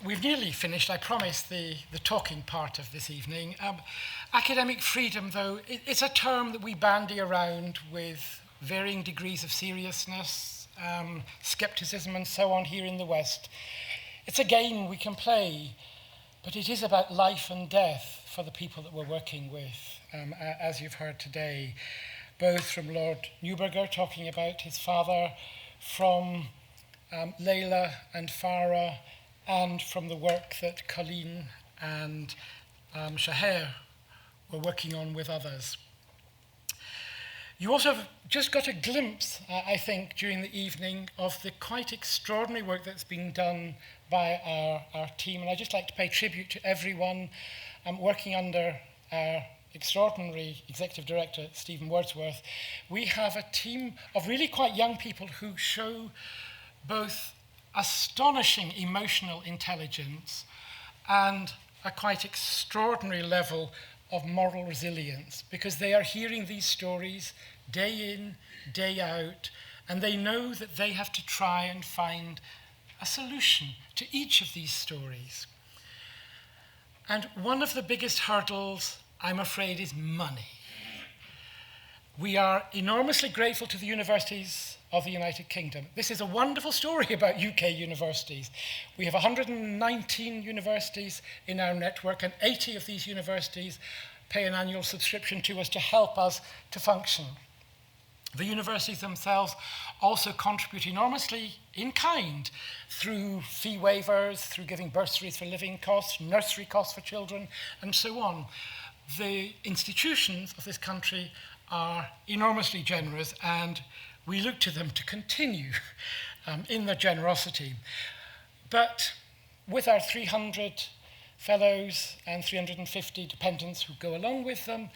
we've nearly finished, I promise, the talking part of this evening. Academic freedom, though, it's a term that we bandy around with varying degrees of seriousness, skepticism, and so on here in the West. It's a game we can play, but it is about life and death for the people that we're working with, as you've heard today, both from Lord Neuberger talking about his father, from Leila and Farah, and from the work that Colleen and Shaher were working on with others. You also have just got a glimpse, I think, during the evening of the quite extraordinary work that's been done by our team. And I'd just like to pay tribute to everyone working under our extraordinary executive director, Stephen Wordsworth. We have a team of really quite young people who show both astonishing emotional intelligence and a quite extraordinary level of moral resilience, because they are hearing these stories day in, day out, and they know that they have to try and find a solution to each of these stories. And one of the biggest hurdles, I'm afraid, is money. We are enormously grateful to the universities of the United Kingdom. This is a wonderful story about UK universities. We have 119 universities in our network, and 80 of these universities pay an annual subscription to us to help us to function. The universities themselves also contribute enormously in kind through fee waivers, through giving bursaries for living costs, nursery costs for children, and so on. The institutions of this country are enormously generous, and we look to them to continue in their generosity. But with our 300 fellows and 350 dependents who go along with them,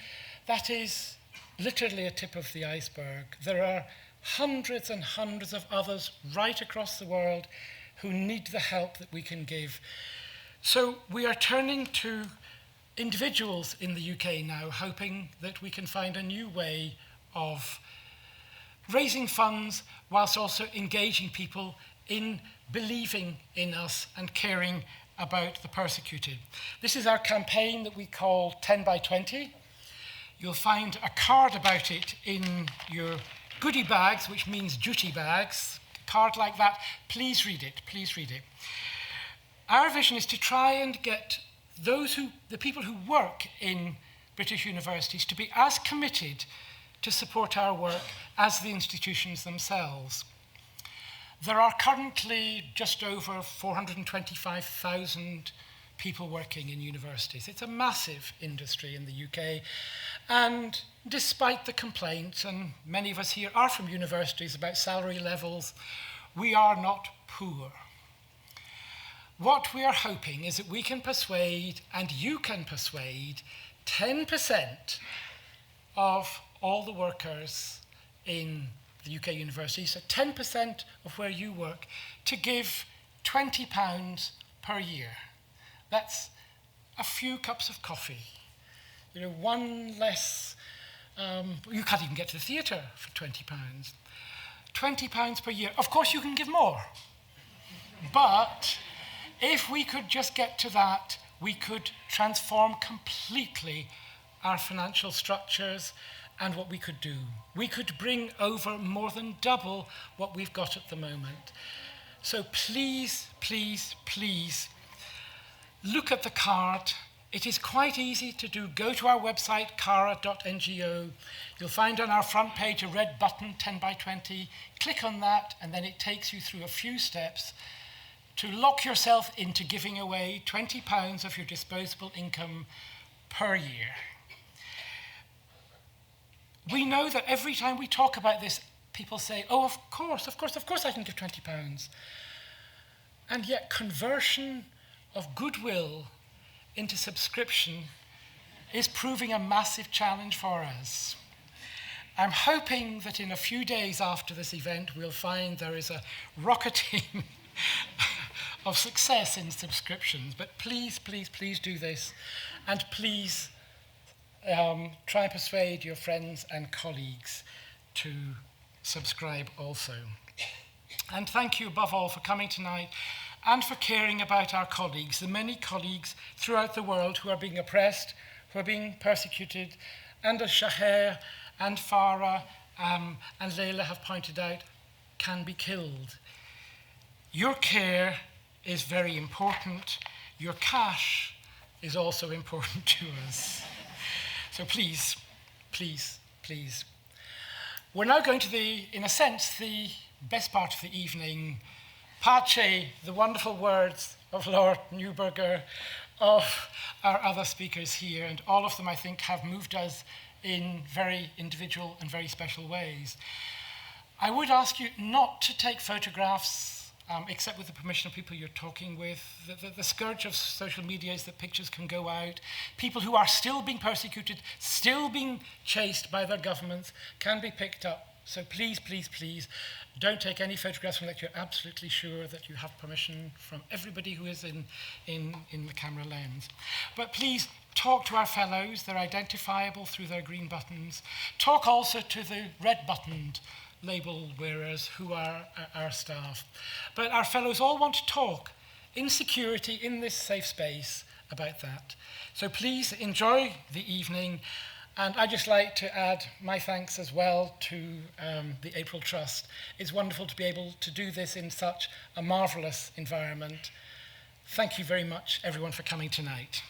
that is literally a tip of the iceberg. There are hundreds and hundreds of others right across the world who need the help that we can give. So we are turning to individuals in the UK now, hoping that we can find a new way of raising funds whilst also engaging people in believing in us and caring about the persecuted. This is our campaign that we call 10 by 20. You'll find a card about it in your goodie bags, which means duty bags. A card like that, please read it, please read it. Our vision is to try and get the people who work in British universities to be as committed to support our work as the institutions themselves. There are currently just over 425,000 people working in universities. It's a massive industry in the UK, and despite the complaints, and many of us here are from universities about salary levels, we are not poor. What we are hoping is that we can persuade, and you can persuade, 10% of all the workers in the UK universities, so 10% of where you work, to give £20 per year. That's a few cups of coffee. You know, one less, you can't even get to the theatre for £20. £20 per year. Of course, you can give more. But if we could just get to that, we could transform completely our financial structures and what we could do. We could bring over more than double what we've got at the moment. So please, please, please, look at the card. It is quite easy to do. Go to our website, cara.ngo. You'll find on our front page a red button, 10 by 20. Click on that, and then it takes you through a few steps to lock yourself into giving away £20 of your disposable income per year. We know that every time we talk about this, people say, oh, of course I can give £20. And yet conversion of goodwill into subscription is proving a massive challenge for us. I'm hoping that in a few days after this event, we'll find there is a rocketing of success in subscriptions. But please, please, please do this. And please try and persuade your friends and colleagues to subscribe also. And thank you above all for coming tonight and for caring about our colleagues, the many colleagues throughout the world who are being oppressed, who are being persecuted, and as Shahar and Farah and Layla have pointed out, can be killed. Your care is very important. Your cash is also important to us. So please, please, please. We're now going to in a sense, the best part of the evening. Pace, the wonderful words of Lord Neuberger, of our other speakers here, and all of them, I think, have moved us in very individual and very special ways. I would ask you not to take photographs, except with the permission of people you're talking with. The scourge of social media is that pictures can go out. People who are still being persecuted, still being chased by their governments, can be picked up. So please, please, please, don't take any photographs unless you're absolutely sure that you have permission from everybody who is in the camera lens. But please, talk to our fellows. They're identifiable through their green buttons. Talk also to the red-buttoned label wearers who are our staff. But our fellows all want to talk in security, in this safe space, about that. So please enjoy the evening. And I'd just like to add my thanks as well to the April Trust. It's wonderful to be able to do this in such a marvellous environment. Thank you very much, everyone, for coming tonight.